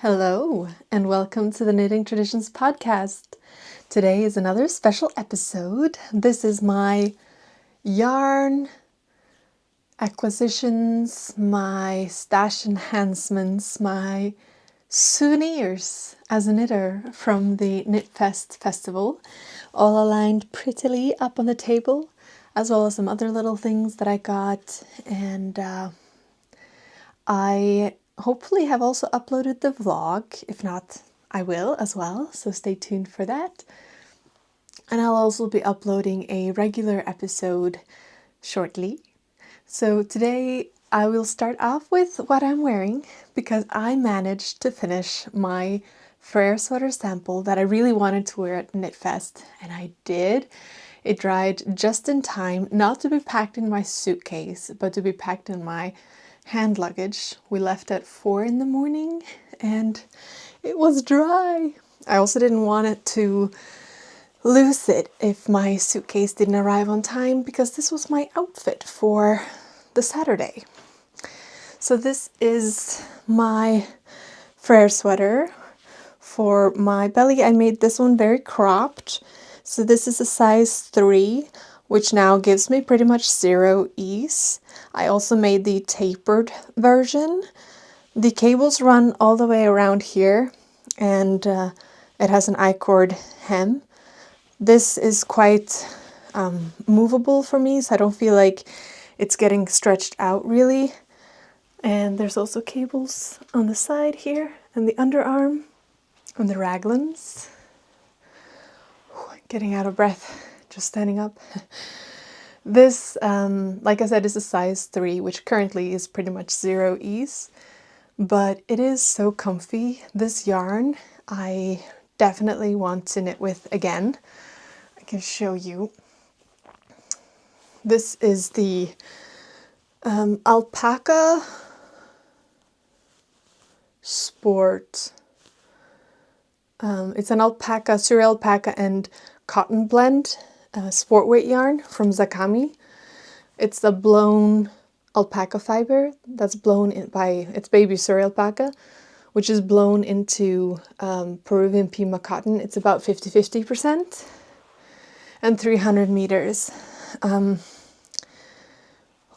Hello, and welcome to the Knitting Traditions podcast. Today is another special episode. This is my yarn acquisitions, my stash enhancements, my souvenirs as a knitter from the Knitfest festival, all aligned prettily up on the table, as well as some other little things that I got. And I hopefully have also uploaded the vlog. If not, I will as well, so stay tuned for that. And I'll also be uploading a regular episode shortly. So today I will start off with what I'm wearing because I managed to finish my Frere sweater sample that I really wanted to wear at Knitfest, and I did. It dried just in time, not to be packed in my suitcase, but to be packed in my hand luggage. We left at 4 in the morning and it was dry. I also didn't want it to lose it if my suitcase didn't arrive on time because this was my outfit for the Saturday. So this is my Frere sweater. For my belly, I made this one very cropped. So this is a size 3, which now gives me pretty much 0 ease. I also made the tapered version. The cables run all the way around here, and it has an I-cord hem. This is quite movable for me, so I don't feel like it's getting stretched out really. And there's also cables on the side here, and the underarm, and the raglans. Getting out of breath, just standing up. This, like I said, is a size 3, which currently is pretty much 0 ease, but it is so comfy. This yarn I definitely want to knit with again. I can show you. This is the alpaca sport. It's an alpaca, Suri alpaca and cotton blend sport weight yarn from Zakami. It's the blown alpaca fiber that's blown in by its baby Suri alpaca, which is blown into Peruvian Pima cotton. It's about 50-50% and 300 meters. Out of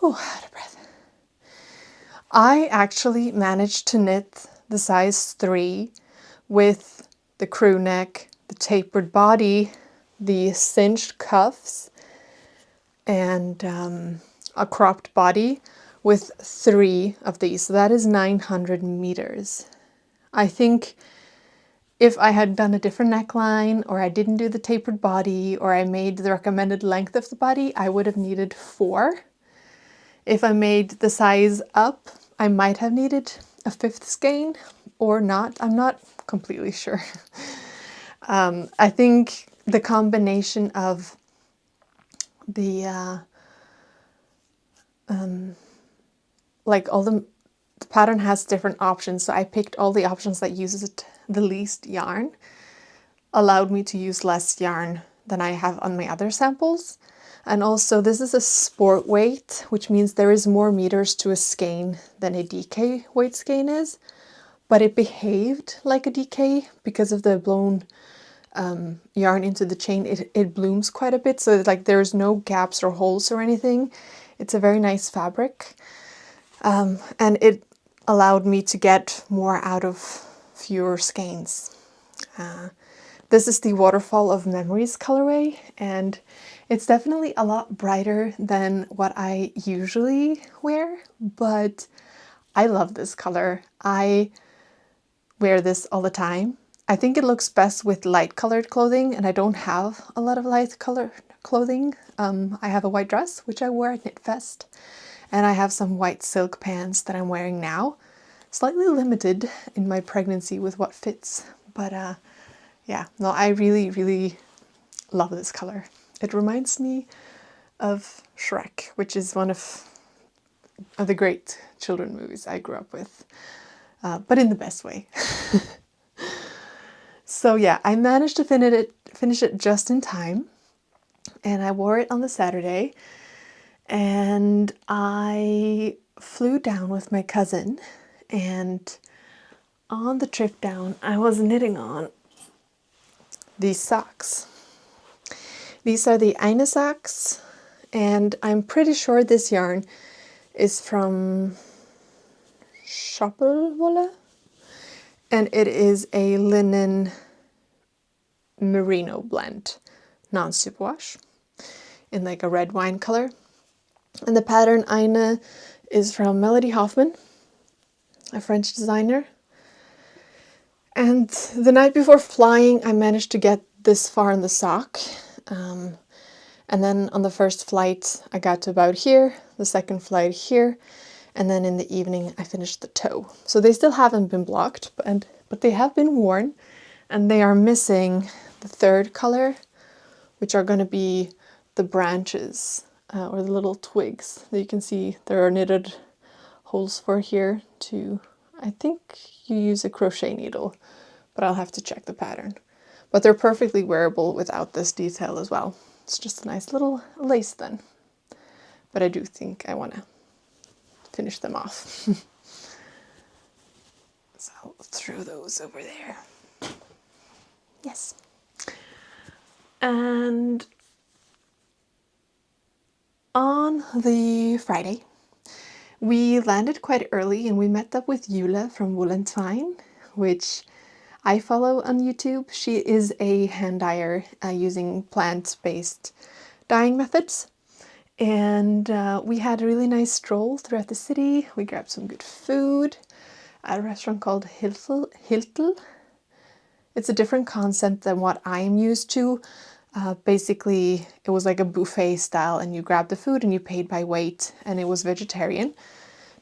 breath. I actually managed to knit the size 3 with the crew neck, the tapered body, the cinched cuffs, and a cropped body with 3 of these. So that is 900 meters. I think if I had done a different neckline, or I didn't do the tapered body, or I made the recommended length of the body, I would have needed 4. If I made the size up, I might have needed a 5th skein or not. I'm not completely sure. I think the combination of the like all the pattern has different options, so I picked all the options that uses the least yarn, allowed me to use less yarn than I have on my other samples. And also this is a sport weight, which means there is more meters to a skein than a DK weight skein is, but it behaved like a DK because of the blown yarn into the chain. It blooms quite a bit, so like there's no gaps or holes or anything. It's a very nice fabric, and it allowed me to get more out of fewer skeins. This is the Waterfall of Memories colorway, and it's definitely a lot brighter than what I usually wear, but I love this color. I wear this all the time. I think it looks best with light colored clothing, and I don't have a lot of light colored clothing. I have a white dress, which I wore at Knitfest, and I have some white silk pants that I'm wearing now. Slightly limited in my pregnancy with what fits, but yeah, no, I really, really love this color. It reminds me of Shrek, which is one of the great children movies I grew up with, but in the best way. So yeah, I managed to finish it just in time, and I wore it on the Saturday, and I flew down with my cousin, and on the trip down, I was knitting on these socks. These are the Eine socks, and I'm pretty sure this yarn is from Schoppelwolle, and it is a linen merino blend, non-superwash, in like a red wine color. And the pattern Eine is from Melody Hoffman, a French designer. And the night before flying, I managed to get this far in the sock. And then on the first flight, I got to about here, the second flight here, and then in the evening, I finished the toe. So they still haven't been blocked, but they have been worn, and they are missing the third color, which are going to be the branches or the little twigs that you can see there are knitted holes for here to, I think you use a crochet needle, but I'll have to check the pattern. But they're perfectly wearable without this detail as well. It's just a nice little lace then. But I do think I want to finish them off. So I'll throw those over there. Yes. And on the Friday, we landed quite early and we met up with Jule from Wool and Twine, which I follow on YouTube. She is a hand dyer using plant-based dyeing methods. And we had a really nice stroll throughout the city. We grabbed some good food at a restaurant called Hiltel. It's a different concept than what I am used to. Basically, it was like a buffet style, and you grabbed the food and you paid by weight, and it was vegetarian.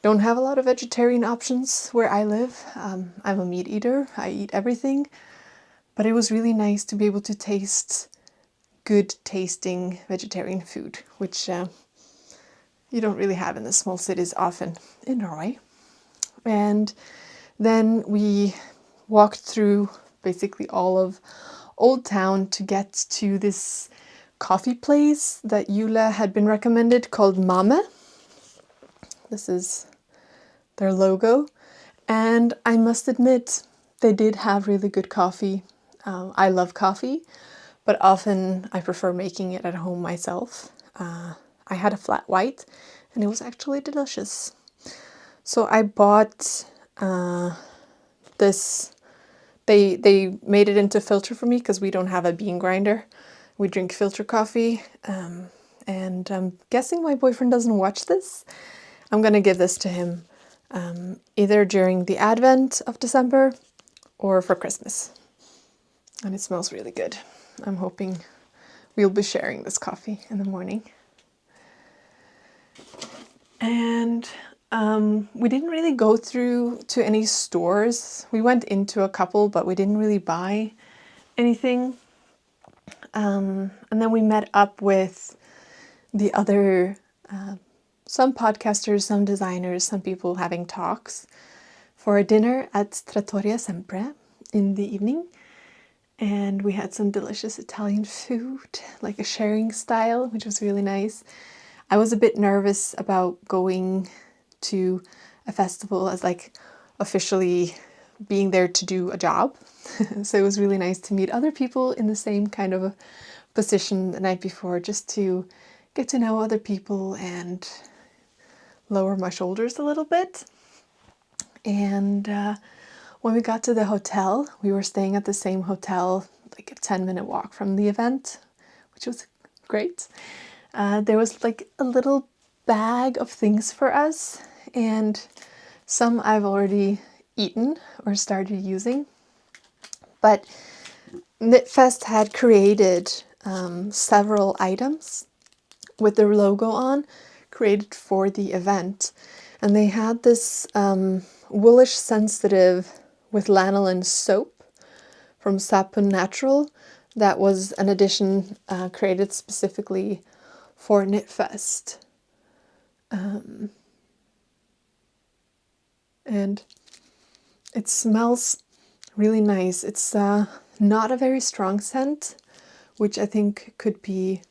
Don't have a lot of vegetarian options where I live. I'm a meat eater. I eat everything. But it was really nice to be able to taste good tasting vegetarian food, which you don't really have in the small cities often in Norway. And then we walked through basically all of Old Town to get to this coffee place that Jule had been recommended called Mame. This is their logo. And I must admit, they did have really good coffee. I love coffee, but often I prefer making it at home myself. I had a flat white and it was actually delicious. So I bought this. They made it into filter for me because we don't have a bean grinder. We drink filter coffee. And I'm guessing my boyfriend doesn't watch this. I'm going to give this to him either during the Advent of December or for Christmas. And it smells really good. I'm hoping we'll be sharing this coffee in the morning. And we didn't really go through to any stores. We went into a couple, but we didn't really buy anything. And then we met up with the other, some podcasters, some designers, some people having talks for a dinner at Trattoria Sempre in the evening. And we had some delicious Italian food, like a sharing style, which was really nice. I was a bit nervous about going to a festival as like officially being there to do a job. So it was really nice to meet other people in the same kind of a position the night before, just to get to know other people and lower my shoulders a little bit. And when we got to the hotel, we were staying at the same hotel, like a 10-minute walk from the event, which was great. There was like a little bag of things for us, and some I've already eaten or started using. But Knitfest had created several items with their logo on, created for the event. And they had this woolish sensitive with lanolin soap from Sapun Natural. That was an edition created specifically for Knitfest. And it smells really nice. It's not a very strong scent, which I think could be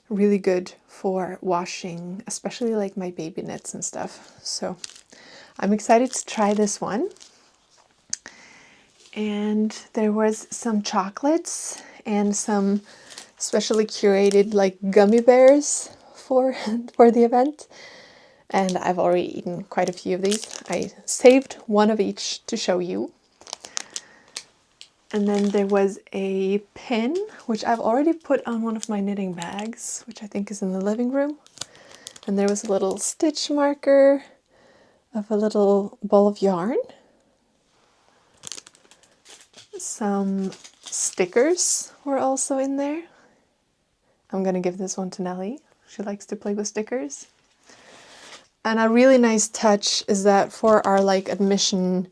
really good for washing, especially like my baby knits and stuff. So I'm excited to try this one. And there was some chocolates and some specially curated like gummy bears for the event. And I've already eaten quite a few of these. I saved one of each to show you. And then there was a pin, which I've already put on one of my knitting bags, which I think is in the living room. And there was a little stitch marker of a little ball of yarn. Some stickers were also in there. I'm going to give this one to Nellie. She likes to play with stickers. And a really nice touch is that for our like admission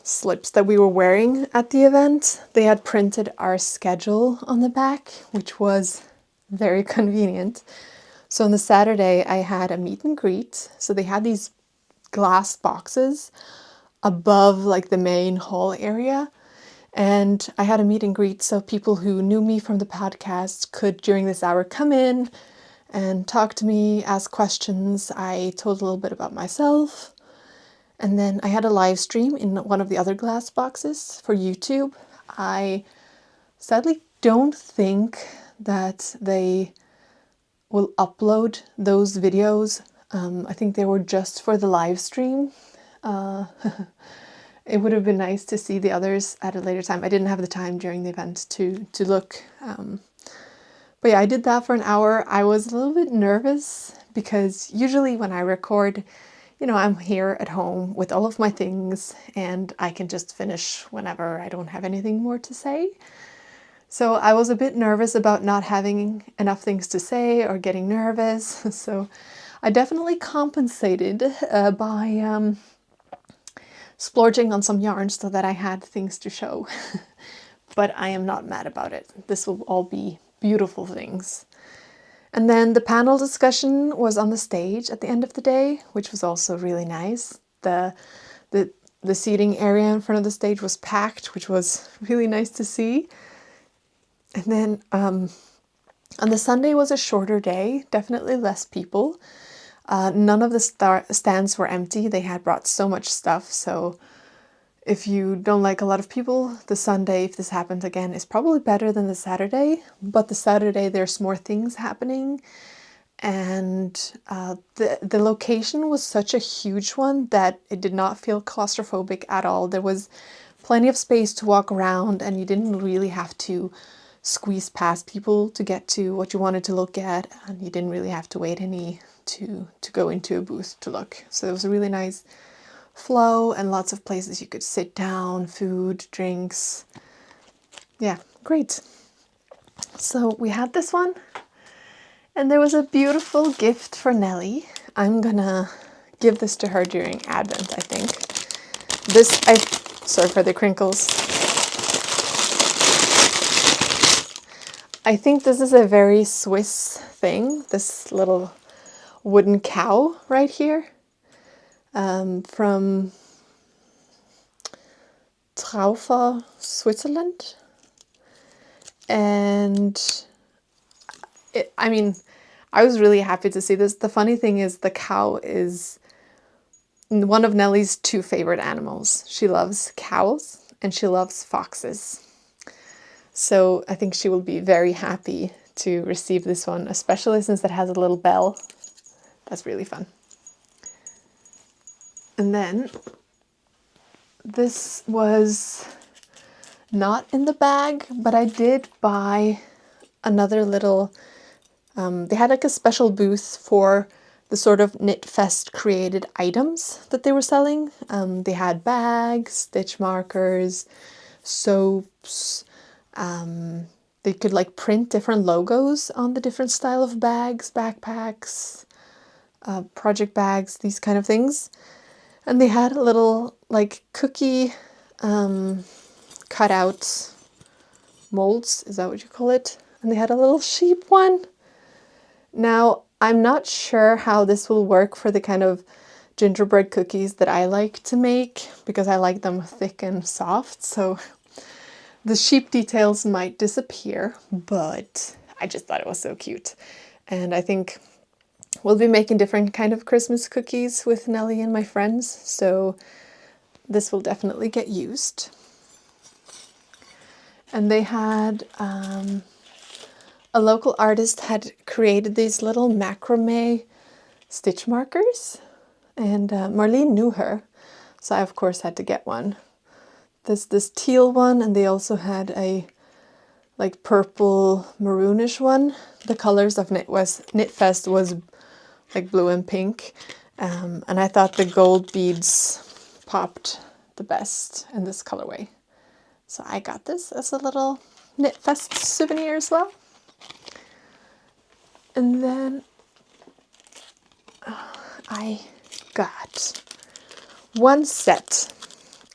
slips that we were wearing at the event, they had printed our schedule on the back, which was very convenient. So on the Saturday, I had a meet and greet. So they had these glass boxes above like the main hall area. And I had a meet and greet so people who knew me from the podcast could, during this hour, come in and talk to me, ask questions. I told a little bit about myself. And then I had a live stream in one of the other glass boxes for YouTube. I sadly don't think that they will upload those videos. I think they were just for the live stream. It would have been nice to see the others at a later time. I didn't have the time during the event to look. But yeah, I did that for an hour. I was a little bit nervous because usually when I record, you know, I'm here at home with all of my things and I can just finish whenever I don't have anything more to say. So I was a bit nervous about not having enough things to say or getting nervous. So I definitely compensated by splurging on some yarns so that I had things to show. But I am not mad about it. This will all be beautiful things. And then the panel discussion was on the stage at the end of the day, which was also really nice. The seating area in front of the stage was packed, which was really nice to see. And then on the Sunday was a shorter day, definitely less people. None of the stands were empty. They had brought so much stuff. So if you don't like a lot of people, the Sunday, if this happens again, is probably better than the Saturday. But the Saturday, there's more things happening. And the location was such a huge one that it did not feel claustrophobic at all. There was plenty of space to walk around and you didn't really have to squeeze past people to get to what you wanted to look at. And you didn't really have to wait any to go into a booth to look. So it was a really nice flow and lots of places you could sit down, food, drinks. Yeah, great. So we had this one. And there was a beautiful gift for Nellie. I'm gonna give this to her during Advent, I think. Sorry for the crinkles. I think this is a very Swiss thing, this little wooden cow right here, from Traufer, Switzerland. And I was really happy to see this. The funny thing is the cow is one of Nellie's two favorite animals. She loves cows and she loves foxes. So I think she will be very happy to receive this one, especially since it has a little bell. That's really fun. And then this was not in the bag, but I did buy another little, they had like a special booth for the sort of Knitfest created items that they were selling. They had bags, stitch markers, soaps. They could like print different logos on the different style of bags, backpacks, project bags, these kind of things. And they had a little like cookie cutout molds, is that what you call it? And they had a little sheep one. Now, I'm not sure how this will work for the kind of gingerbread cookies that I like to make, because I like them thick and soft, so the sheep details might disappear, but I just thought it was so cute. And I think we'll be making different kind of Christmas cookies with Nellie and my friends, so this will definitely get used. And they had, a local artist had created these little macrame stitch markers, and Marlene knew her, so I of course had to get one. This teal one, and they also had a like purple maroonish one. The colors of Knitfest was like blue and pink, and I thought the gold beads popped the best in this colorway. So I got this as a little Knitfest souvenir as well. And then I got one set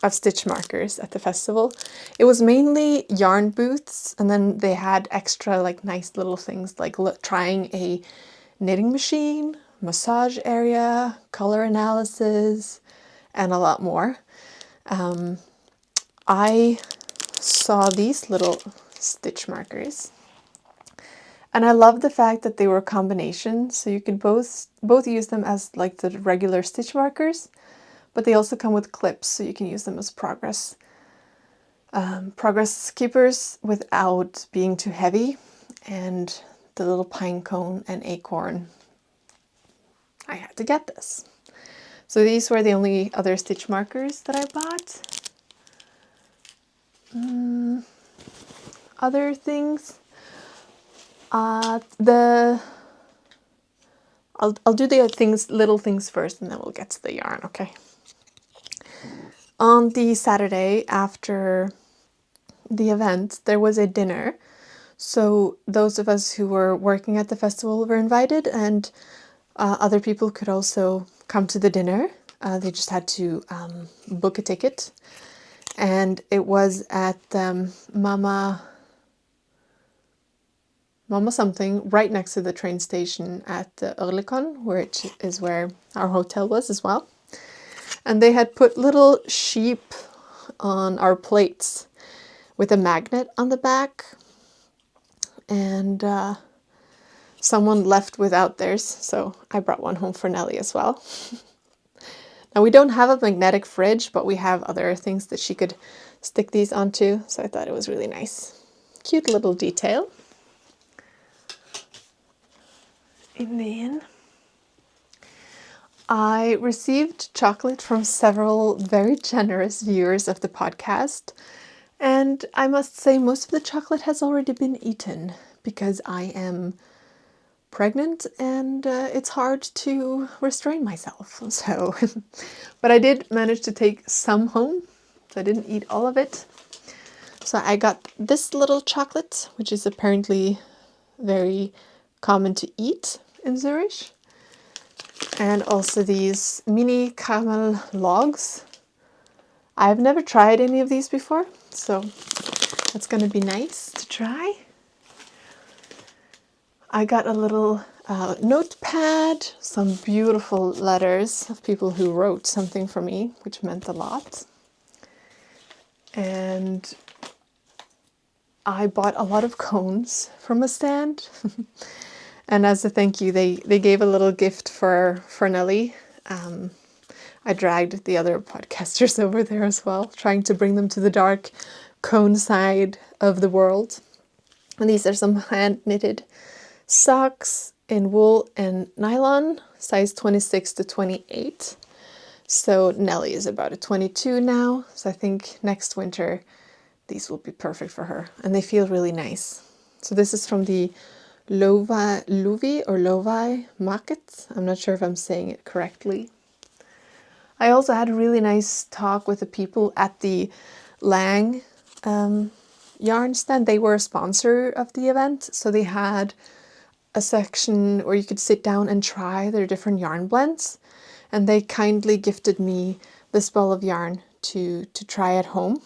of stitch markers at the festival. It was mainly yarn booths, and then they had extra like nice little things like trying a knitting machine, massage area, color analysis, and a lot more. I saw these little stitch markers, and I love the fact that they were combinations, so you could both use them as like the regular stitch markers, but they also come with clips, so you can use them as progress keepers without being too heavy. And the little pine cone and acorn, I had to get this. So these were the only other stitch markers that I bought. Other things, I'll do the little things first, and then we'll get to the yarn, okay? On the Saturday after the event, there was a dinner. So those of us who were working at the festival were invited, and other people could also come to the dinner. They just had to book a ticket. And it was at Mama something, right next to the train station at the Oerlikon, which is where our hotel was as well. And they had put little sheep on our plates with a magnet on the back. And someone left without theirs, so I brought one home for Nellie as well. Now, we don't have a magnetic fridge, but we have other things that she could stick these onto, so I thought it was really nice. Cute little detail. And then I received chocolate from several very generous viewers of the podcast, and I must say most of the chocolate has already been eaten because I am pregnant and it's hard to restrain myself. So, but I did manage to take some home, so I didn't eat all of it. So I got this little chocolate, which is apparently very common to eat in Zurich, and also these mini caramel logs. I've never tried any of these before, so that's going to be nice to try. I got a little notepad, some beautiful letters of people who wrote something for me, which meant a lot. And I bought a lot of cones from a stand. And as a thank you, they gave a little gift for Nellie. I dragged the other podcasters over there as well, trying to bring them to the dark cone side of the world. And these are some hand knitted socks in wool and nylon, size 26 to 28. So Nellie is about a 22 now, so I think next winter these will be perfect for her, and they feel really nice. So this is from the Lovi market. I'm not sure if I'm saying it correctly. I also had a really nice talk with the people at the Lang yarn stand. They were a sponsor of the event, so they had a section where you could sit down and try their different yarn blends, and they kindly gifted me this ball of yarn to try at home.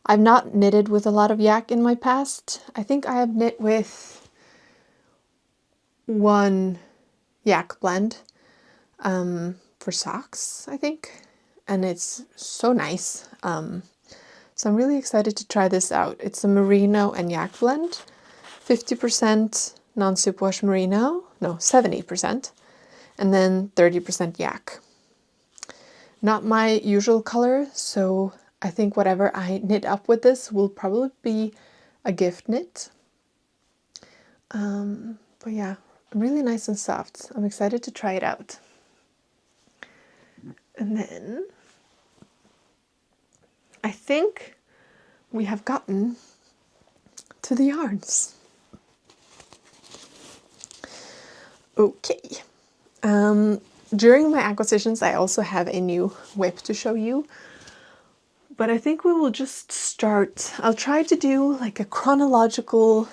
I've not knitted with a lot of yak in my past. I think I have knit with one yak blend for socks, I think, and it's so nice. So I'm really excited to try this out. It's a merino and yak blend, 50% non-superwash merino, no, 70%, and then 30% yak. not my usual color, so I think whatever I knit up with this will probably be a gift knit. But yeah, really nice and soft. I'm excited to try it out. And then I think we have gotten to the yarns. Okay. During my acquisitions, I also have a new whip to show you. But I think we will just start. I'll try to do like a chronological,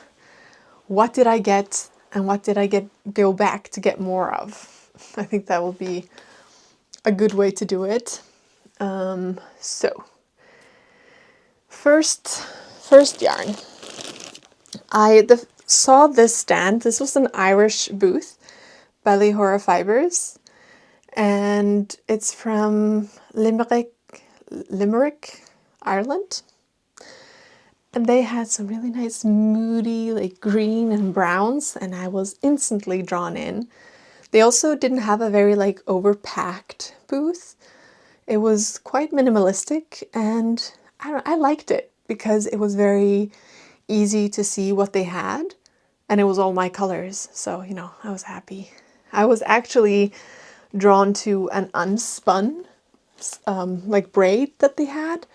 what did I get and what did I go back to get more of. I think that will be a good way to do it. So first yarn. I saw this stand. This was an Irish booth, Ballyhora Fibres, and it's from Limerick, Ireland. And they had some really nice moody like green and browns, and I was instantly drawn in. They also didn't have a very like overpacked booth. It was quite minimalistic, and I liked it because it was very easy to see what they had, and it was all my colors. So, you know, I was happy. I was actually drawn to an unspun like braid that they had,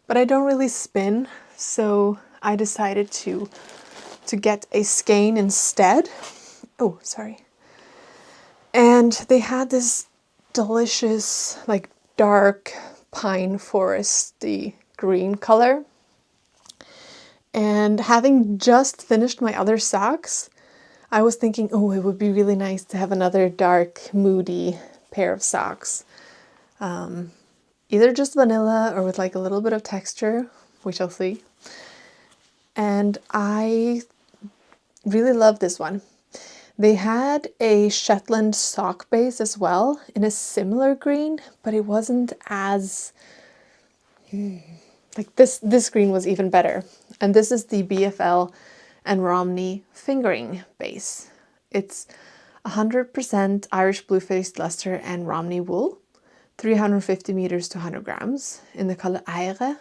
but I don't really spin, so I decided to get a skein instead. Oh, sorry. And they had this delicious like dark pine foresty green color. And having just finished my other socks, I was thinking, oh, it would be really nice to have another dark, moody pair of socks. Either just vanilla or with like a little bit of texture, we shall see. And I really love this one. They had a Shetland sock base as well in a similar green, but it wasn't as... like this green was even better. And this is the BFL and Romney fingering base. It's 100% Irish blue-faced Leicester and Romney wool, 350 meters to 100 grams in the color Eire.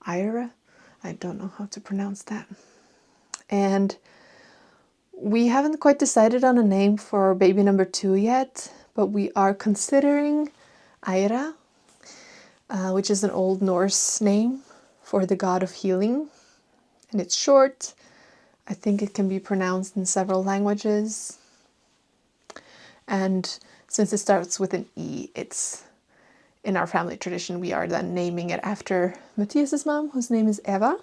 I don't know how to pronounce that. And we haven't quite decided on a name for baby number 2 yet, but we are considering Eire, which is an Old Norse name for the god of healing. And it's short. I think it can be pronounced in several languages. And since it starts with an E, it's in our family tradition, we are then naming it after Matthias's mom, whose name is Eva.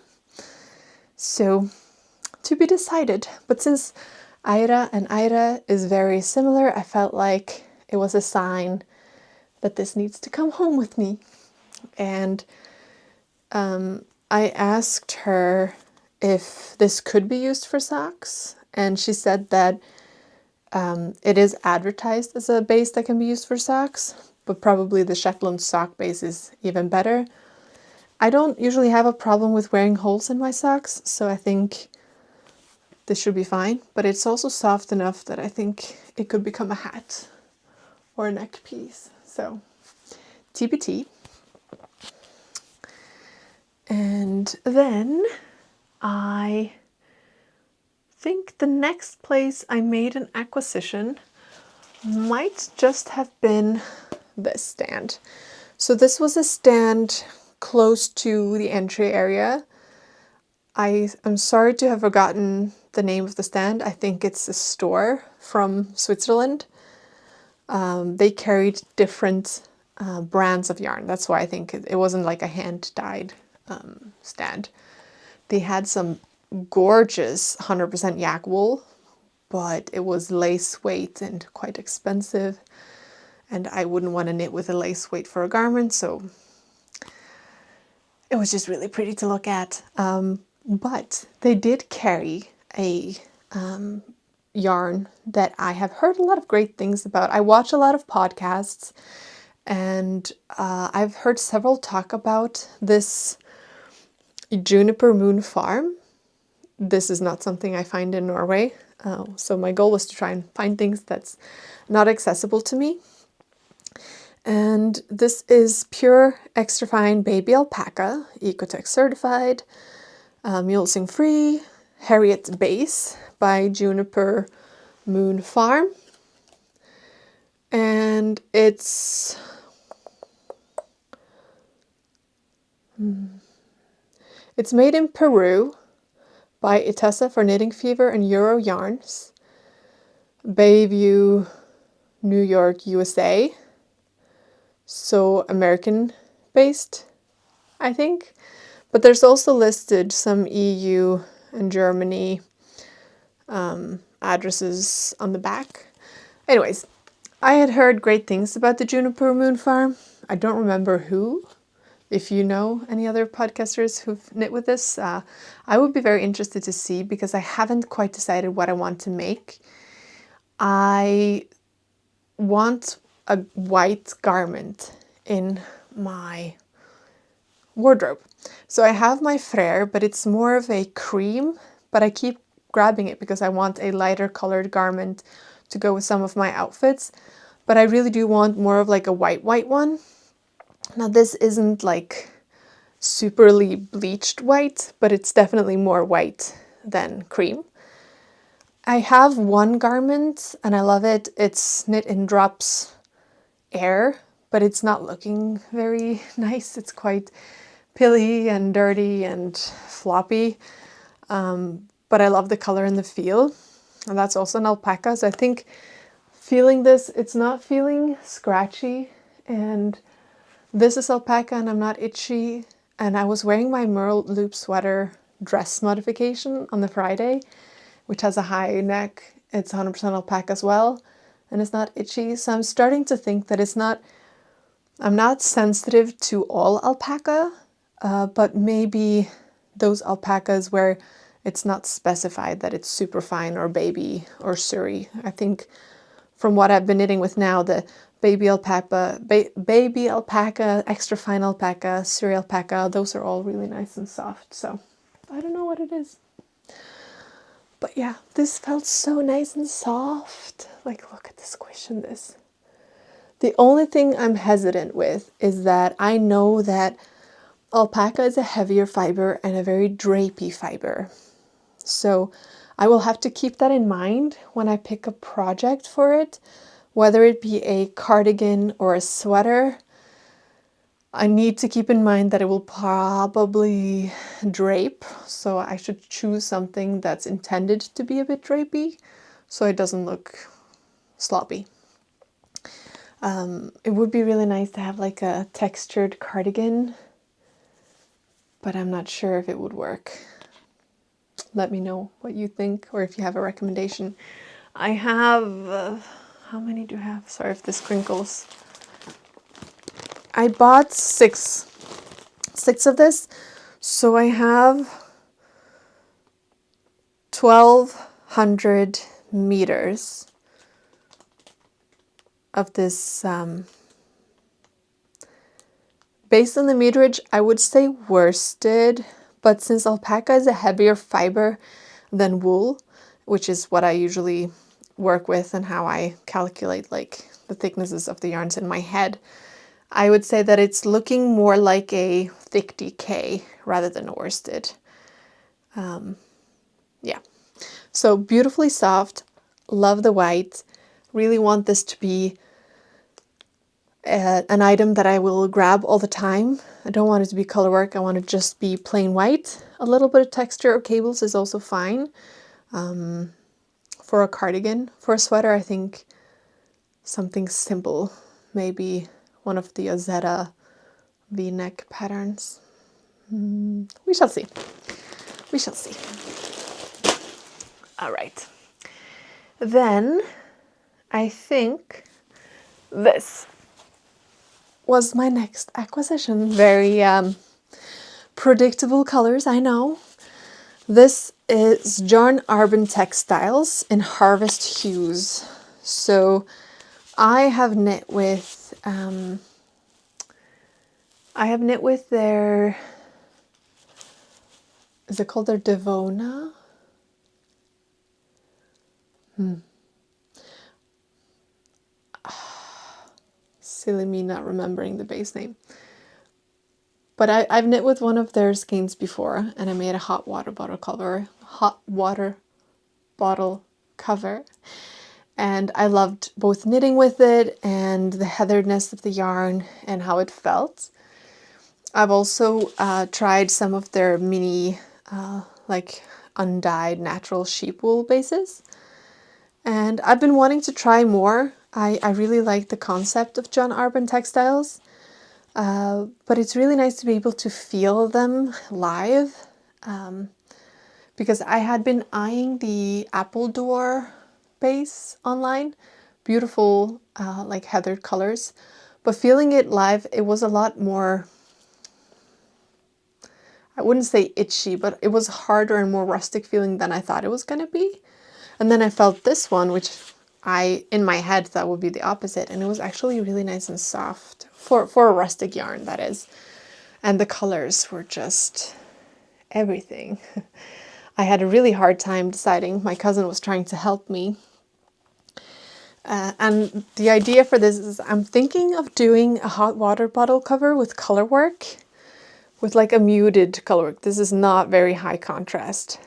So, to be decided. But since Eire and Eire is very similar, I felt like it was a sign that this needs to come home with me. And I asked her if this could be used for socks, and she said that it is advertised as a base that can be used for socks, but probably the Shetland sock base is even better. I don't usually have a problem with wearing holes in my socks, so I think this should be fine, but it's also soft enough that I think it could become a hat or a neck piece. So TBT. And then I think the next place I made an acquisition might just have been this stand. So this was a stand close to the entry area. I am sorry to have forgotten the name of the stand. I think it's a store from Switzerland. They carried different brands of yarn. That's why I think it wasn't like a hand-dyed stand. They had some gorgeous 100% yak wool, but it was lace weight and quite expensive, and I wouldn't want to knit with a lace weight for a garment, so it was just really pretty to look at. But they did carry a yarn that I have heard a lot of great things about. I watch a lot of podcasts, and I've heard several talk about this Juniper Moon Farm. This is not something I find in Norway, so my goal was to try and find things that's not accessible to me. And this is pure extra fine baby alpaca, Ecotech certified, mulesing free, Harriet Base by Juniper Moon Farm. And it's made in Peru by Itessa for Knitting Fever and Euro Yarns, Bayview, New York, USA. So American based, I think. But there's also listed some EU and Germany addresses on the back. Anyways, I had heard great things about the Juniper Moon Farm. I don't remember who. If you know any other podcasters who've knit with this, I would be very interested to see, because I haven't quite decided what I want to make. I want a white garment in my wardrobe. So I have my Frere, but it's more of a cream, but I keep grabbing it because I want a lighter colored garment to go with some of my outfits. But I really do want more of like a white one. Now this isn't like superly bleached white, but it's definitely more white than cream. I have one garment and I love it. It's knit in drops air, but it's not looking very nice. It's quite pilly and dirty and floppy. But I love the color and the feel. And that's also an alpaca. So I think feeling this, it's not feeling scratchy. And this is alpaca and I'm not itchy. And I was wearing my Merle loop sweater dress modification on the Friday, which has a high neck. It's 100% alpaca as well. And it's not itchy. So I'm starting to think that I'm not sensitive to all alpaca, but maybe those alpacas where it's not specified that it's super fine or baby or suri. I think from what I've been knitting with now, the baby alpaca, extra fine alpaca, suri alpaca, those are all really nice and soft. So I don't know what it is. But yeah, this felt so nice and soft. Like, look at the squish in this. The only thing I'm hesitant with is that I know that alpaca is a heavier fiber and a very drapey fiber. So I will have to keep that in mind when I pick a project for it, whether it be a cardigan or a sweater. I need to keep in mind that it will probably drape, so I should choose something that's intended to be a bit drapey so it doesn't look sloppy. It would be really nice to have like a textured cardigan, but I'm not sure if it would work. Let me know what you think, or if you have a recommendation. I have, how many do I have? Sorry if this crinkles. I bought six of this, so I have 1,200 meters of this. Based on the meterage, I would say worsted, but since alpaca is a heavier fiber than wool, which is what I usually work with and how I calculate like the thicknesses of the yarns in my head, I would say that it's looking more like a thick DK rather than a worsted. Yeah, so beautifully soft, love the white, really want this to be an item that I will grab all the time. I don't want it to be color work, I want it to just be plain white. A little bit of texture or cables is also fine. For a cardigan, for a sweater, I think something simple, maybe one of the Ozetta V-neck patterns. We shall see. We shall see. All right. Then I think this was my next acquisition. Very predictable colors, I know. This is Yarn Urban Textiles in Harvest Hues. So I have knit with their, is it called their Devona? Silly me not remembering the base name. But I've knit with one of their skeins before, and I made a hot water bottle cover. And I loved both knitting with it and the heatheredness of the yarn and how it felt. I've also tried some of their mini, like undyed natural sheep wool bases. And I've been wanting to try more. I really like the concept of John Arbon textiles. But it's really nice to be able to feel them live, because I had been eyeing the apple door base online, beautiful like heathered colors, but feeling it live, it was a lot more, I wouldn't say itchy, but it was harder and more rustic feeling than I thought it was going to be. And then I felt this one, which I, in my head, thought would be the opposite, and it was actually really nice and soft for a rustic yarn, that is. And the colors were just everything. I had a really hard time deciding. My cousin was trying to help me. And the idea for this is I'm thinking of doing a hot water bottle cover with color work, with like a muted color work. This is not very high contrast.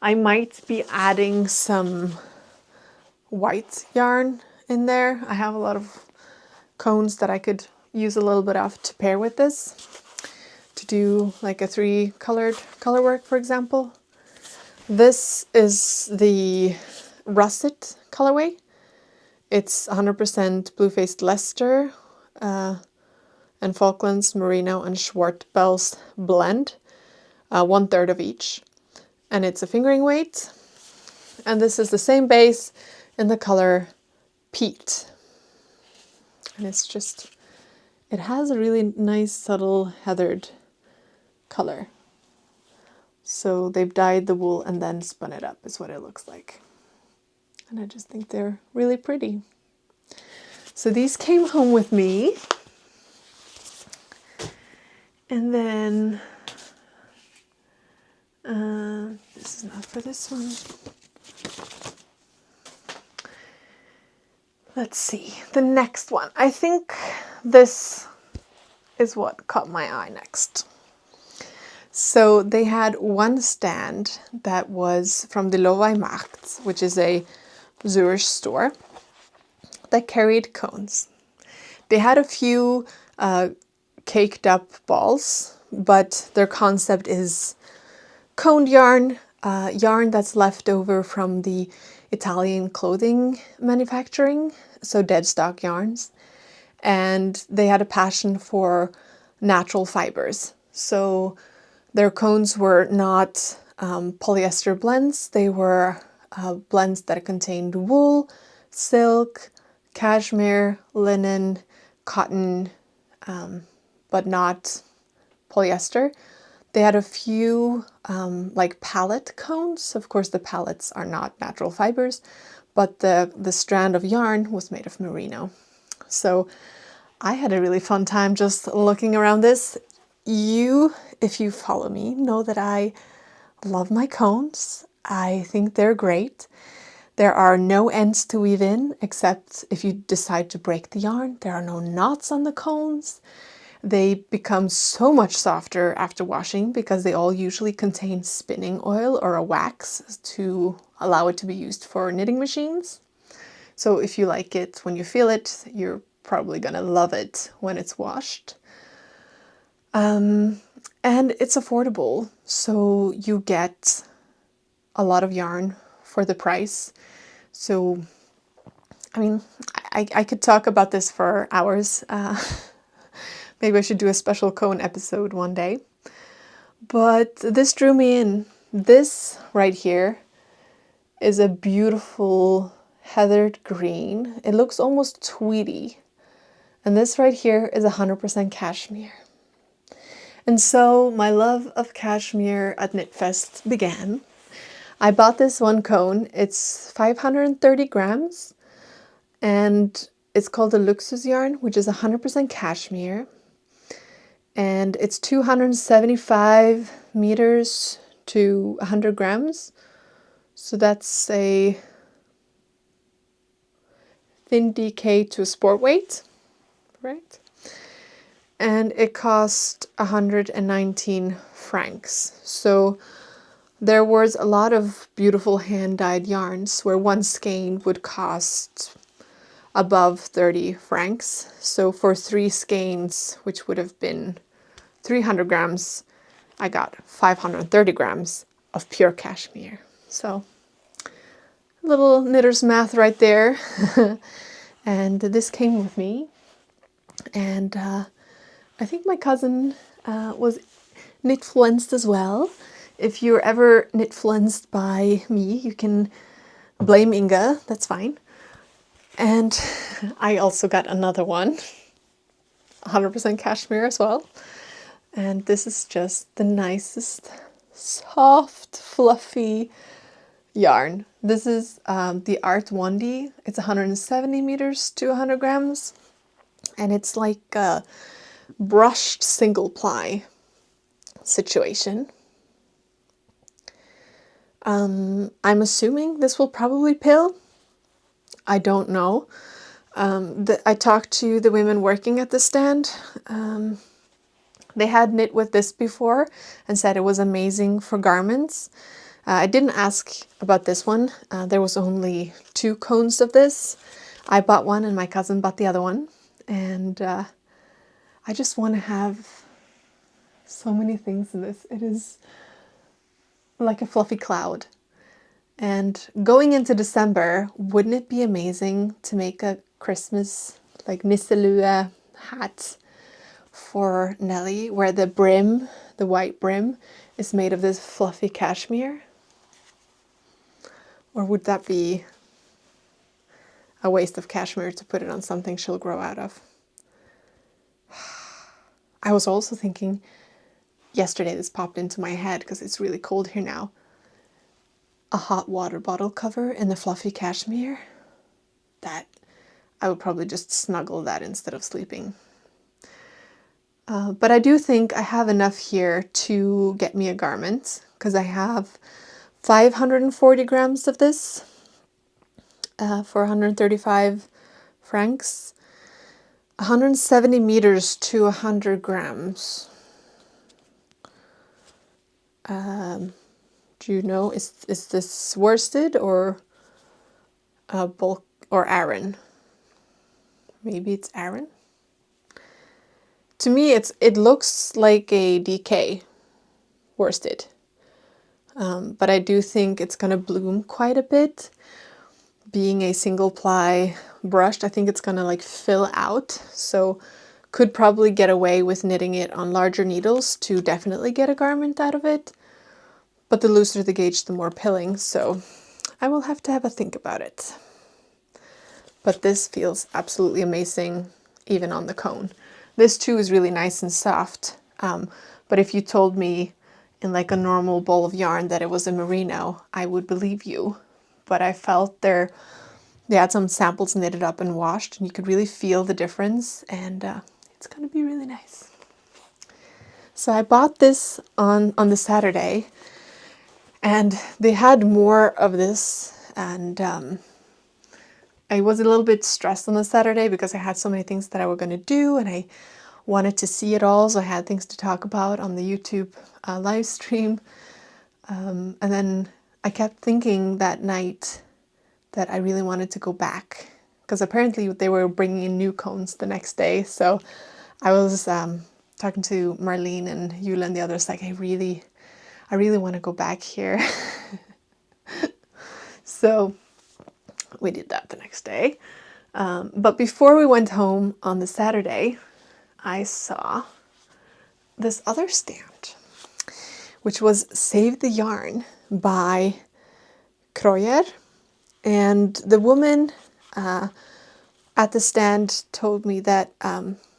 I might be adding some white yarn in there. I have a lot of cones that I could use a little bit of to pair with this, to do like a 3-colored color work, for example. This is the russet colorway. It's 100% blue-faced Leicester and Falklands, Merino, and Schwartz-Bells blend, 1/3 of each. And it's a fingering weight. And this is the same base in the color Peat. And it's just, it has a really nice, subtle, heathered color. So they've dyed the wool and then spun it up, is what it looks like. And I just think they're really pretty. So these came home with me. And then, this is not for this one. Let's see, the next one. I think this is what caught my eye next. So they had one stand that was from the Markt, which is a Zurich store that carried cones. They had a few caked up balls, but their concept is coned yarn, yarn that's left over from the Italian clothing manufacturing, so dead stock yarns. And they had a passion for natural fibers. So their cones were not polyester blends, they were blends that contained wool, silk, cashmere, linen, cotton, but not polyester. They had a few like pallet cones. Of course, the pallets are not natural fibers, but the strand of yarn was made of merino. So I had a really fun time just looking around this. You, if you follow me, know that I love my cones. I think they're great. There are no ends to weave in, except if you decide to break the yarn. There are no knots on the cones. They become so much softer after washing because they all usually contain spinning oil or a wax to allow it to be used for knitting machines. So if you like it when you feel it, you're probably gonna love it when it's washed. And it's affordable, so you get a lot of yarn for the price. So, I mean, I could talk about this for hours. Maybe I should do a special cone episode one day. But this drew me in. This right here is a beautiful heathered green. It looks almost tweedy. And this right here is 100% cashmere. And so my love of cashmere at Knitfest began. I bought this one cone. It's 530 grams. And it's called the Luxus yarn, which is 100% cashmere. And it's 275 meters to 100 grams. So that's a thin DK to a sport weight. right? And it cost 119 francs. So there was a lot of beautiful hand-dyed yarns where one skein would cost above 30 francs. So for 3 skeins, which would have been 300 grams, I got 530 grams of pure cashmere. So a little knitter's math right there. And this came with me. And I think my cousin was knitfluenced as well. If you're ever knitfluenced by me, you can blame Inga, that's fine. And I also got another one, 100% cashmere as well. And this is just the nicest, soft, fluffy yarn. This is the Art 1D. It's 170 meters to 100 grams. And it's like a brushed single ply situation. I'm assuming this will probably pill. I don't know. I talked to the women working at the stand. They had knit with this before and said it was amazing for garments. I didn't ask about this one. There was only 2 cones of this. I bought one and my cousin bought the other one. And I just want to have so many things in this. It is like a fluffy cloud. And going into December, wouldn't it be amazing to make a Christmas like nisselue hat for Nelly, where the brim, the white brim, is made of this fluffy cashmere? Or would that be a waste of cashmere to put it on something she'll grow out of? I was also thinking, yesterday this popped into my head because it's really cold here now, a hot water bottle cover in the fluffy cashmere. That I would probably just snuggle that instead of sleeping. But I do think I have enough here to get me a garment, because I have 540 grams of this for 135 francs. 170 meters to 100 grams. Do you know, is this worsted or bulk or Aran? Maybe it's Aran. To me, it looks like a DK worsted, but I do think it's gonna bloom quite a bit. Being a single ply brushed, I think it's gonna like fill out. So could probably get away with knitting it on larger needles to definitely get a garment out of it. But the looser the gauge, the more pilling. So I will have to have a think about it. But this feels absolutely amazing, even on the cone. This too is really nice and soft. But if you told me in like a normal ball of yarn that it was a merino, I would believe you. But I felt they had some samples knitted up and washed, and you could really feel the difference, and it's gonna be really nice. So I bought this on the Saturday, and they had more of this, and I was a little bit stressed on the Saturday because I had so many things that I were going to do, and I wanted to see it all, so I had things to talk about on the YouTube live stream. And then I kept thinking that night that I really wanted to go back, because apparently they were bringing in new cones the next day. So I was talking to Marlene and Yula and the others, like, I really want to go back here. So we did that the next day. But before we went home on the Saturday, I saw this other stand, which was Save the Yarn by Kreuer. And the woman at the stand told me that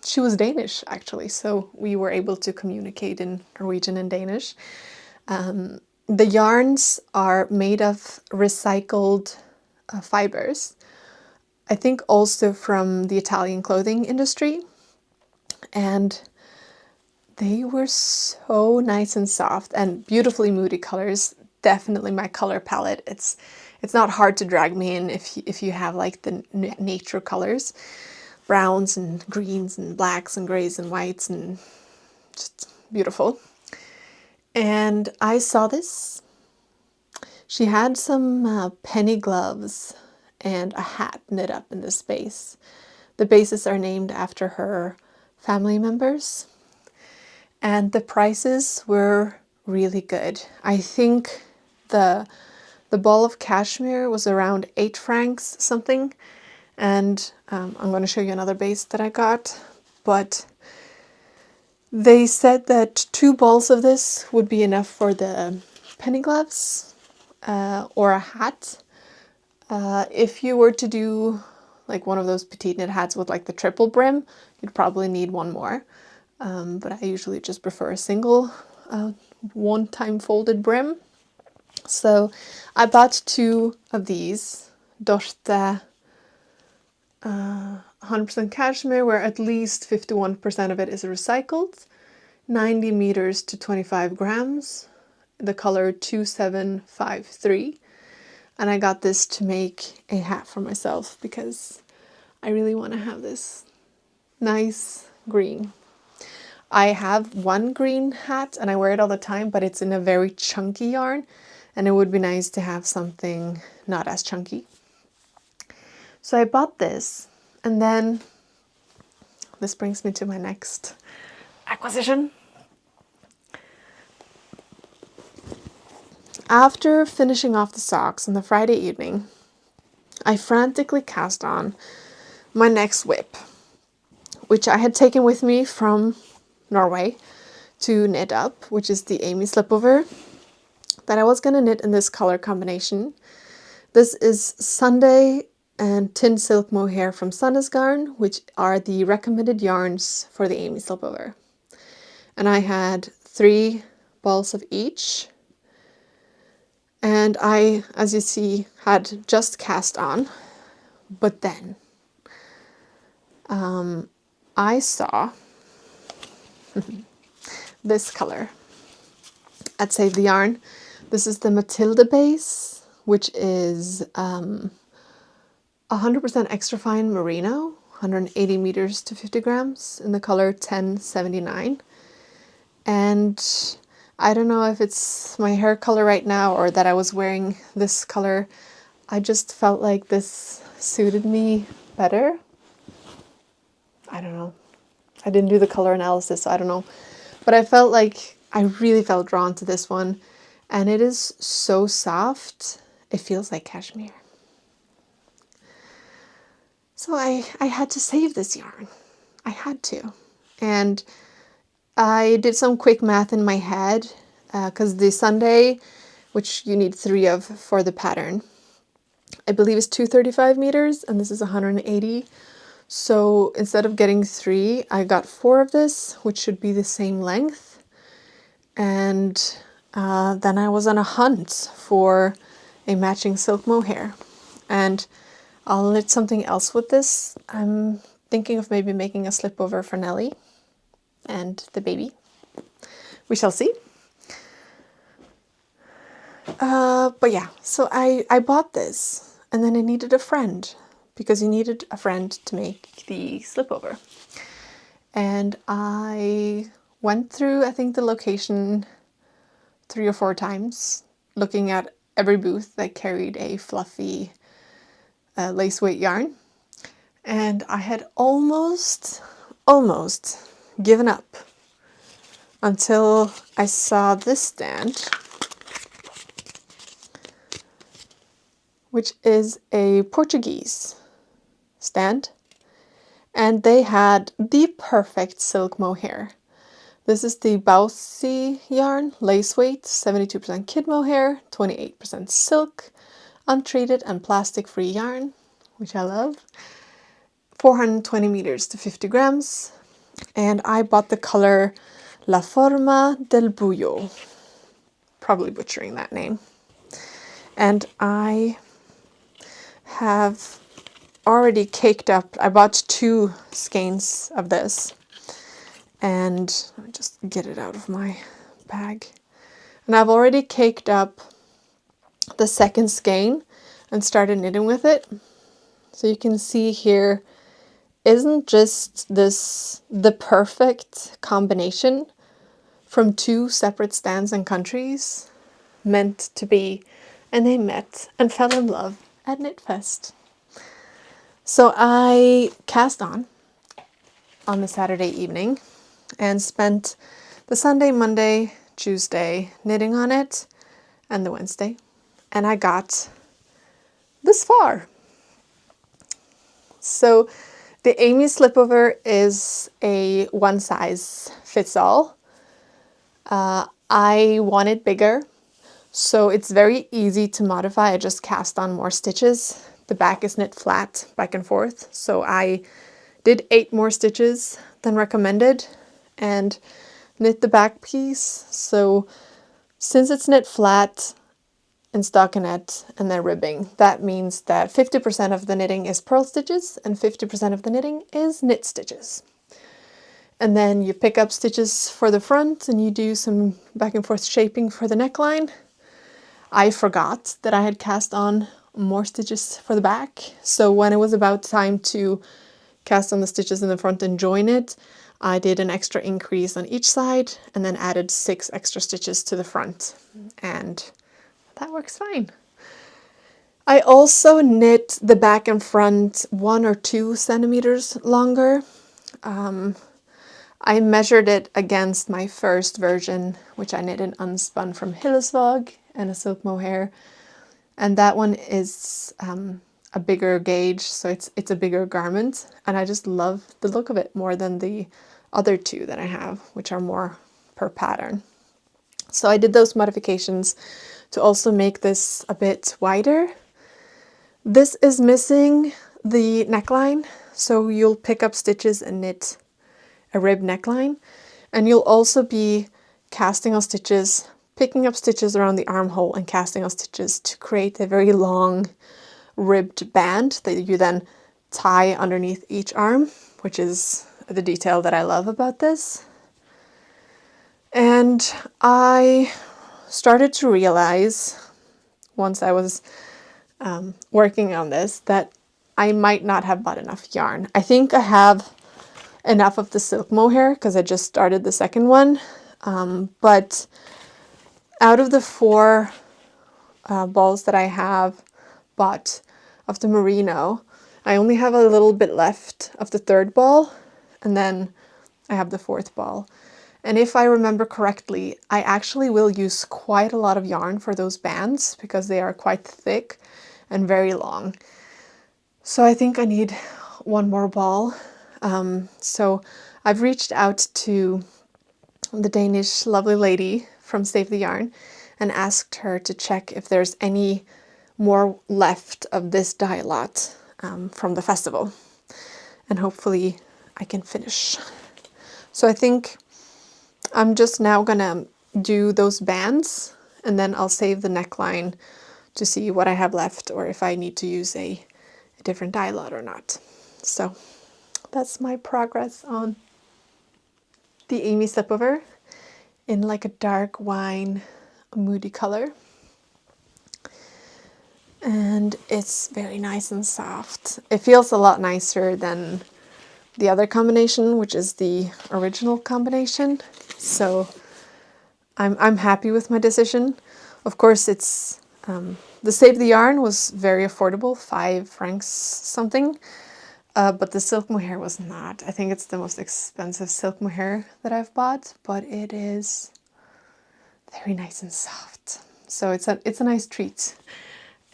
she was Danish, actually. So we were able to communicate in Norwegian and Danish. The yarns are made of recycled fibers. I think also from the Italian clothing industry. And they were so nice and soft and beautifully moody colors. Definitely my color palette. It's not hard to drag me in if you have like the nature colors. browns and greens and blacks and grays and whites, and just beautiful. And I saw this. She had some penny gloves and a hat knit up in this base. The bases are named after her family members. And the prices were really good. I think the ball of cashmere was around 8 francs something. And I'm going to show you another base that I got. But they said that 2 balls of this would be enough for the penny gloves or a hat. If you were to do like one of those petite knit hats with like the triple brim, you'd probably need one more. But I usually just prefer a single one-time folded brim. So I bought 2 of these Dorte 100% cashmere, where at least 51% of it is recycled, 90 meters to 25 grams, the color 2753. And I got this to make a hat for myself because I really want to have this nice green. I have one green hat and I wear it all the time, but it's in a very chunky yarn, and it would be nice to have something not as chunky. So I bought this, and then this brings me to my next acquisition. After finishing off the socks on the Friday evening, I frantically cast on my next whip, which I had taken with me from Norway to knit up, which is the Amy slipover that I was going to knit in this color combination. This is Sunday and Tin Silk Mohair from Sandnesgarn, which are the recommended yarns for the Amy slipover. And I had 3 balls of each. And I, as you see, had just cast on. But then I saw this color at Save the Yarn. This is the Matilda base, which is 100% extra fine merino, 180 meters to 50 grams in the color 1079. And I don't know if it's my hair color right now or that I was wearing this color. I just felt like this suited me better. I don't know. I didn't do the color analysis, so I don't know. But I felt like I really felt drawn to this one. And it is so soft. It feels like cashmere. So I had to save this yarn. I had to. And I did some quick math in my head because the Sunday, which you need 3 of for the pattern, I believe is 235 meters and this is 180. So instead of getting 3, I got 4 of this, which should be the same length. And then I was on a hunt for a matching silk mohair. And I'll knit something else with this. I'm thinking of maybe making a slipover for Nelly and the baby. We shall see. But yeah, so I bought this, and then I needed a friend, because you needed a friend to make the slipover. And I went through, I think, the location 3 or 4 times, looking at every booth that carried a fluffy lace weight yarn. And I had almost given up until I saw this stand, which is a Portuguese stand, and they had the perfect silk mohair. This is the Bousy yarn, lace weight, 72% kid mohair, 28% silk, untreated and plastic-free yarn, which I love. 420 meters to 50 grams, and I bought the color La Forma del Bullo. Probably butchering that name. And I have already caked up, I bought 2 skeins of this, and let me just get it out of my bag. And I've already caked up the second skein and started knitting with it. So you can see here isn't just the perfect combination from two separate stands and countries meant to be, and they met and fell in love at Knitfest. So I cast on the Saturday evening and spent the Sunday, Monday, Tuesday knitting on it, and the Wednesday, and I got this far. So the Amy slipover is a one size fits all. I want it bigger, so it's very easy to modify. I just cast on more stitches. The back is knit flat back and forth, so I did 8 more stitches than recommended and knit the back piece. So since it's knit flat and stockinette and then ribbing, that means that 50% of the knitting is purl stitches and 50% of the knitting is knit stitches. And then you pick up stitches for the front and you do some back and forth shaping for the neckline. I forgot that I had cast on more stitches for the back, so when it was about time to cast on the stitches in the front and join it, I did an extra increase on each side and then added 6 extra stitches to the front, and that works fine. I also knit the back and front 1 or 2 centimeters longer. I measured it against my first version, which I knit in unspun from Hillesvåg and a silk mohair, and that one is a bigger gauge, so it's a bigger garment, and I just love the look of it more than the other 2 that I have, which are more per pattern. So I did those modifications to also make this a bit wider. This is missing the neckline, so you'll pick up stitches and knit a rib neckline, and you'll also be casting on stitches, picking up stitches around the armhole and casting on stitches to create a very long ribbed band that you then tie underneath each arm, which is the detail that I love about this. And I started to realize, once I was working on this, that I might not have bought enough yarn. I think I have enough of the silk mohair because I just started the second one, but out of the 4 balls that I have bought of the merino, I only have a little bit left of the 3rd ball, and then I have the 4th ball. And if I remember correctly, I actually will use quite a lot of yarn for those bands because they are quite thick and very long. So I think I need 1 more ball. So I've reached out to the Danish lovely lady from Save the Yarn and asked her to check if there's any more left of this dye lot from the festival, and hopefully I can finish. So I think I'm just now gonna do those bands, and then I'll save the neckline to see what I have left or if I need to use a different dye lot or not. So that's my progress on the Amy slipover in like a dark wine moody color. And it's very nice and soft. It feels a lot nicer than the other combination, which is the original combination. So I'm happy with my decision. Of course, it's the Save the Yarn was very affordable, 5 francs something, but the silk mohair was not. I think it's the most expensive silk mohair that I've bought, but it is very nice and soft. So it's a nice treat.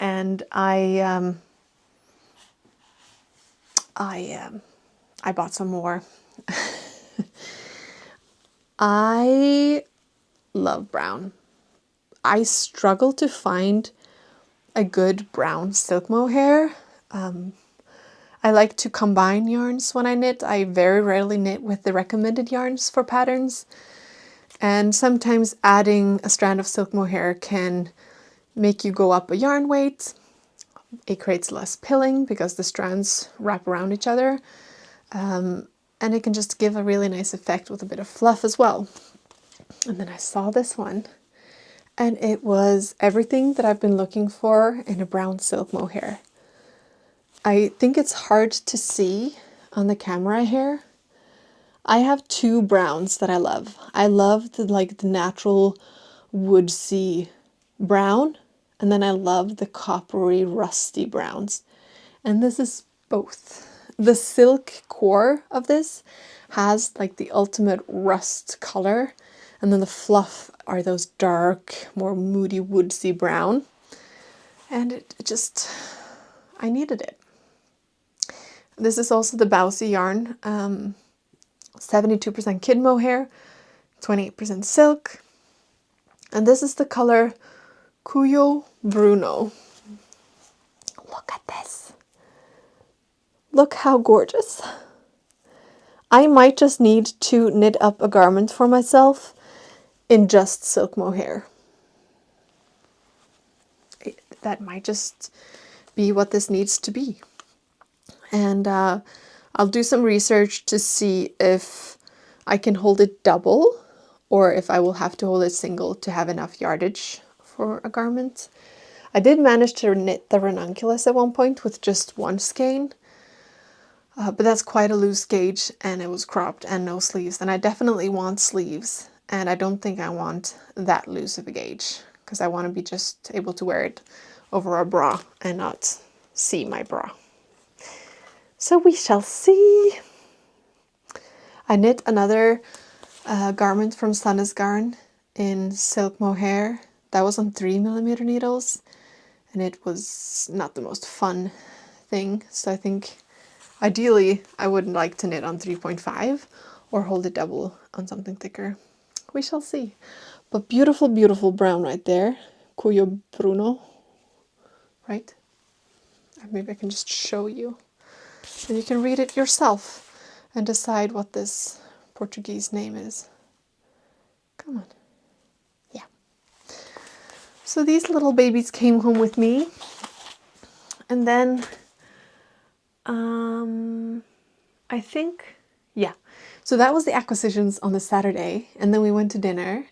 And I bought some more. I love brown. I struggle to find a good brown silk mohair. I like to combine yarns when I knit. I very rarely knit with the recommended yarns for patterns. And sometimes adding a strand of silk mohair can make you go up a yarn weight. It creates less pilling because the strands wrap around each other. And it can just give a really nice effect with a bit of fluff as well. And then I saw this one, and it was everything that I've been looking for in a brown silk mohair. I think it's hard to see on the camera here. I have two browns that I love. I love the natural woodsy brown, and then I love the coppery rusty browns. And this is both. The silk core of this has like the ultimate rust color, and then the fluff are those dark, more moody, woodsy brown. And it just, I needed it. This is also the Bousy yarn, 72% kid mohair, 28% silk. And this is the color Cuyo Bruno. Look at this. Look how gorgeous. I might just need to knit up a garment for myself in just silk mohair. That might just be what this needs to be. And I'll do some research to see if I can hold it double or if I will have to hold it single to have enough yardage for a garment. I did manage to knit the ranunculus at one point with just one skein, but that's quite a loose gauge and it was cropped and no sleeves. And I definitely want sleeves, and I don't think I want that loose of a gauge because I want to be just able to wear it over a bra and not see my bra. So we shall see. I knit another garment from Sannes Garn in silk mohair. That was on 3mm needles, and it was not the most fun thing. So I think ideally I would like to knit on 3.5 or hold it double on something thicker. We shall see. But beautiful, beautiful brown right there. Cuyo Bruno, right? Maybe I can just show you. And you can read it yourself and decide what this Portuguese name is. Come on. Yeah. So these little babies came home with me. And then I think, yeah. So that was the acquisitions on the Saturday. And then we went to dinner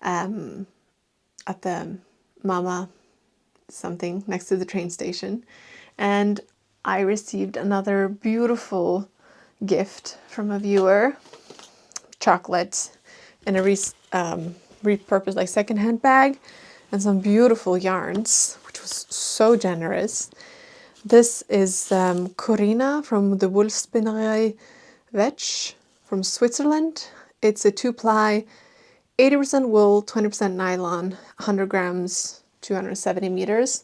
at the Mama something next to the train station. And I received another beautiful gift from a viewer, chocolate and a repurposed like secondhand bag and some beautiful yarns, which was so generous. This is Corina from the Wool Spinnery Vetch from Switzerland. It's a 2-ply, 80% wool, 20% nylon, 100 grams, 270 meters.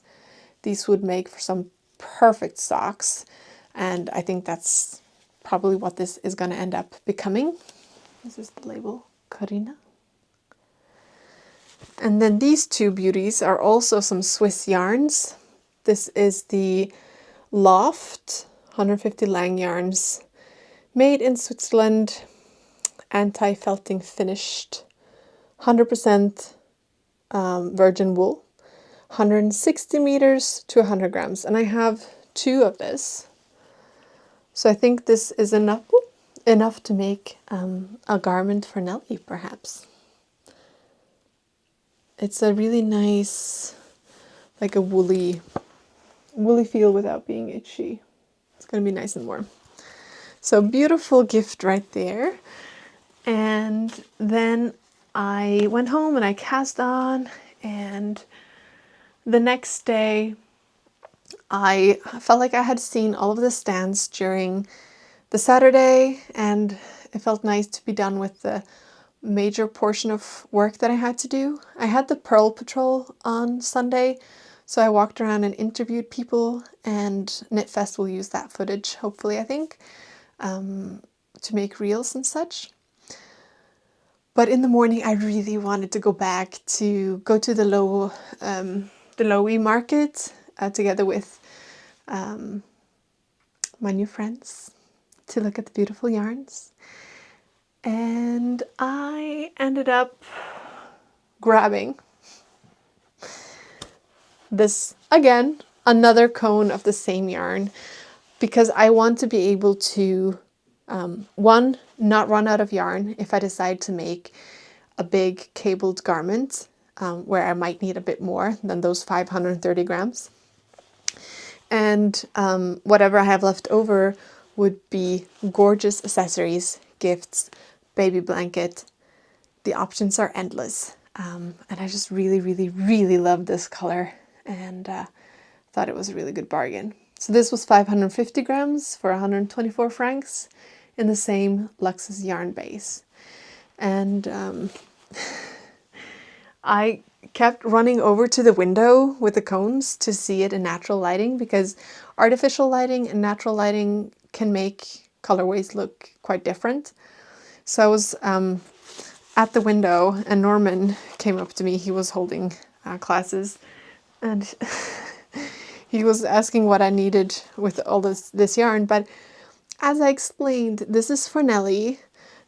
These would make for some perfect socks, and I think that's probably what this is going to end up becoming. This is the label, Corina. And then these two beauties are also some Swiss yarns. This is the Loft 150 Lang yarns, made in Switzerland, anti-felting finished, 100% virgin wool, 160 meters to 100 grams. And I have 2 of this. So I think this is enough to make a garment for Nelly, perhaps. It's a really nice, like a woolly feel without being itchy. It's going to be nice and warm. So beautiful gift right there. And then I went home and I cast on, and the next day I felt like I had seen all of the stands during the Saturday, and it felt nice to be done with the major portion of work that I had to do. I had the Pearl Patrol on Sunday, so I walked around and interviewed people, and Knitfest will use that footage, hopefully, I think, to make reels and such. But in the morning, I really wanted to go to the Lowy market together with my new friends to look at the beautiful yarns. And I ended up grabbing this, again, another cone of the same yarn, because I want to be able to, one, not run out of yarn if I decide to make a big cabled garment where I might need a bit more than those 530 grams. And whatever I have left over would be gorgeous accessories, gifts, baby blanket. The options are endless. And I just really, really, really love this color, and thought it was a really good bargain. So this was 550 grams for 124 francs in the same Luxus yarn base. And I kept running over to the window with the cones to see it in natural lighting, because artificial lighting and natural lighting can make colorways look quite different. So I was at the window, and Norman came up to me. He was holding classes, and he was asking what I needed with all this yarn. But as I explained, this is for Nelly,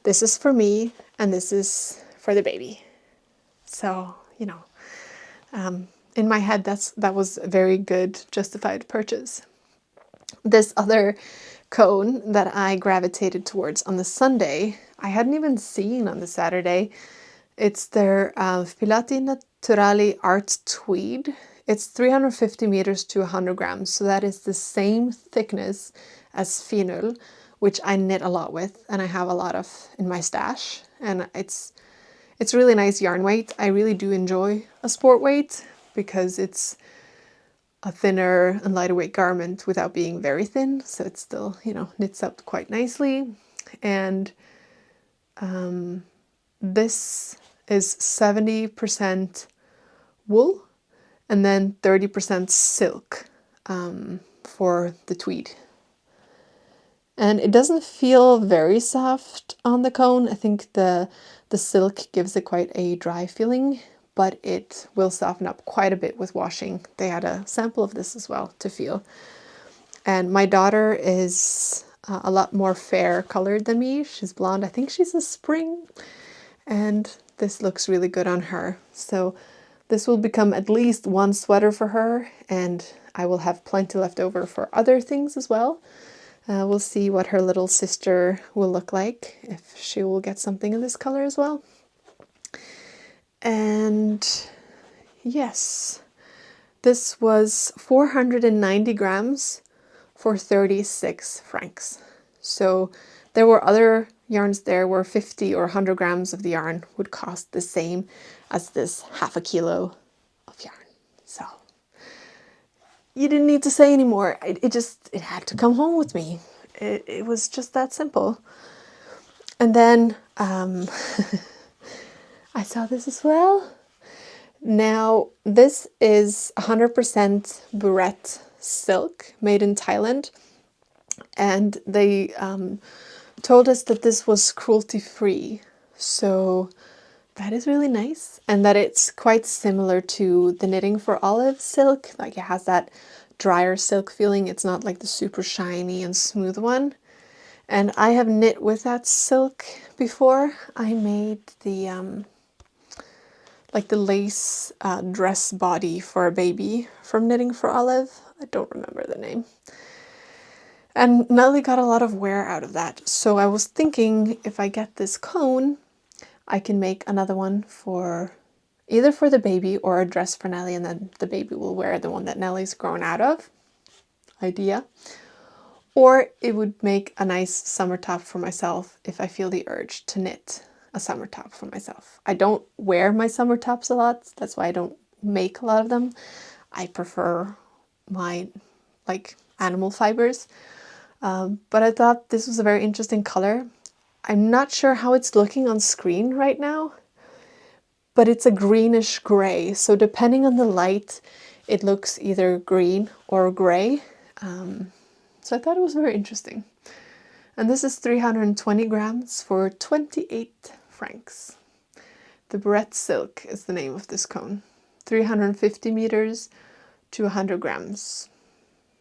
this is for me, and this is for the baby. So, you know, in my head, that was a very good justified purchase. This other cone that I gravitated towards on the Sunday, I hadn't even seen on the Saturday. It's their Filati Naturali Art Tweed. It's 350 meters to 100 grams, so that is the same thickness as Finul, which I knit a lot with, and I have a lot of in my stash. And it's really nice yarn weight. I really do enjoy a sport weight because it's a thinner and lighter weight garment without being very thin, so it still, you know, knits up quite nicely. And this is 70% wool and then 30% silk for the tweed. And it doesn't feel very soft on the cone. I think the silk gives it quite a dry feeling, but it will soften up quite a bit with washing. They had a sample of this as well to feel. And my daughter is a lot more fair colored than me. She's blonde. I think she's a spring. And this looks really good on her. So this will become at least one sweater for her, and I will have plenty left over for other things as well. We'll see what her little sister will look like, if she will get something in this color as well. And yes, this was 490 grams for 36 francs. So there were other yarns there where 50 or 100 grams of the yarn would cost the same as this half a kilo of yarn. So you didn't need to say anymore. It had to come home with me. It was just that simple. And then I saw this as well. Now, this is 100% Burette silk made in Thailand. And they told us that this was cruelty-free. So that is really nice. And that it's quite similar to the Knitting for Olive silk. Like, it has that drier silk feeling. It's not like the super shiny and smooth one. And I have knit with that silk before. I made the like the lace dress body for a baby from Knitting for Olive. I don't remember the name. And Nelly got a lot of wear out of that. So I was thinking, if I get this cone, I can make another one for either for the baby or a dress for Nelly, and then the baby will wear the one that Nelly's grown out of. Idea. Or it would make a nice summer top for myself if I feel the urge to knit a summer top for myself. I don't wear my summer tops a lot. That's why I don't make a lot of them. I prefer my like animal fibers. But I thought this was a very interesting color. I'm not sure how it's looking on screen right now, but it's a greenish gray. So depending on the light, it looks either green or gray. So I thought it was very interesting. And this is 320 grams for 28 francs. The Burette silk is the name of this cone. 350 meters to 100 grams.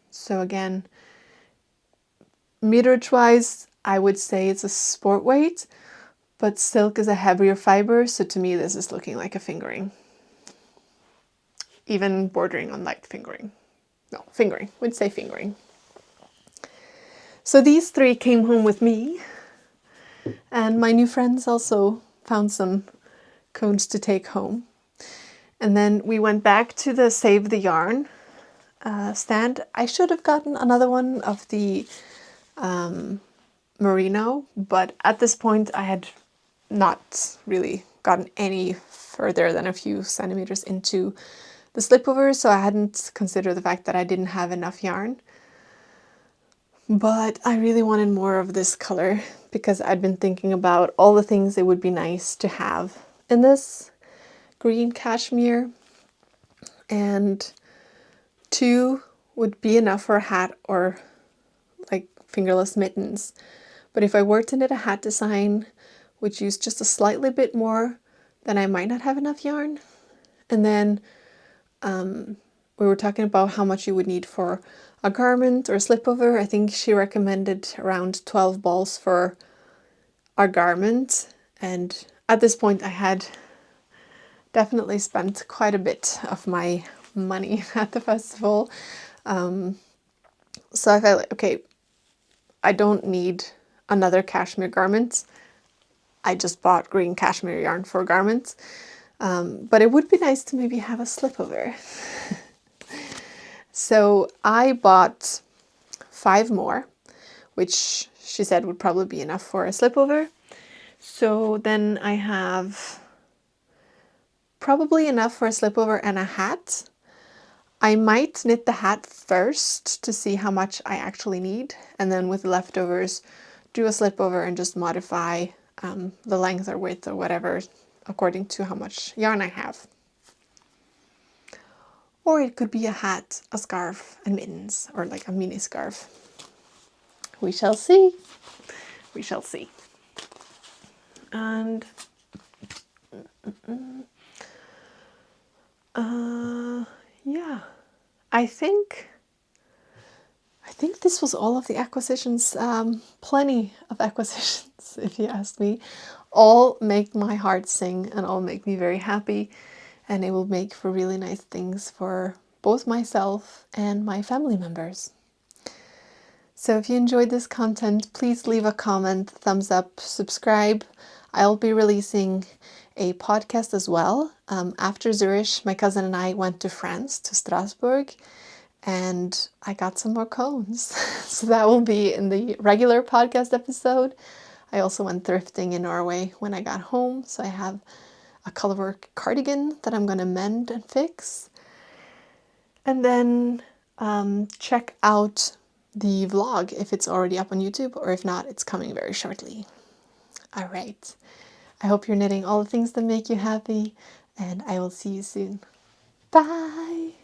So again, meterage-wise, I would say it's a sport weight, but silk is a heavier fiber, so to me this is looking like a fingering. Even bordering on light fingering. No, fingering. We'd say fingering. So these three came home with me, and my new friends also found some cones to take home. And then we went back to the Save the Yarn stand. I should have gotten another one of the merino, but at this point I had not really gotten any further than a few centimeters into the slipover, so I hadn't considered the fact that I didn't have enough yarn. But I really wanted more of this color because I'd been thinking about all the things it would be nice to have in this green cashmere, and 2 would be enough for a hat or like fingerless mittens. But if I were to knit a hat design, would use just a slightly bit more, then I might not have enough yarn. And then we were talking about how much you would need for a garment or a slipover. I think she recommended around 12 balls for a garment. And at this point I had definitely spent quite a bit of my money at the festival. So I felt like, okay, I don't need another cashmere garment. I just bought green cashmere yarn for garments. But it would be nice to maybe have a slipover. So I bought 5 more, which she said would probably be enough for a slipover. So then I have probably enough for a slipover and a hat. I might knit the hat first to see how much I actually need, and then with the leftovers do a slipover and just modify the length or width or whatever according to how much yarn I have. Or it could be a hat, a scarf, and mittens, or like a mini scarf. We shall see. We shall see. And yeah, I think this was all of the acquisitions. Plenty of acquisitions, if you ask me. All make my heart sing and all make me very happy. And it will make for really nice things for both myself and my family members. So if you enjoyed this content, please leave a comment, thumbs up, subscribe. I'll be releasing a podcast as well. After Zurich, my cousin and I went to France, to Strasbourg, and I got some more cones. So that will be in the regular podcast episode. I also went thrifting in Norway when I got home, so I have a colorwork cardigan that I'm going to mend and fix. And then check out the vlog if it's already up on YouTube, or if not, it's coming very shortly. All right. I hope you're knitting all the things that make you happy, and I will see you soon. Bye!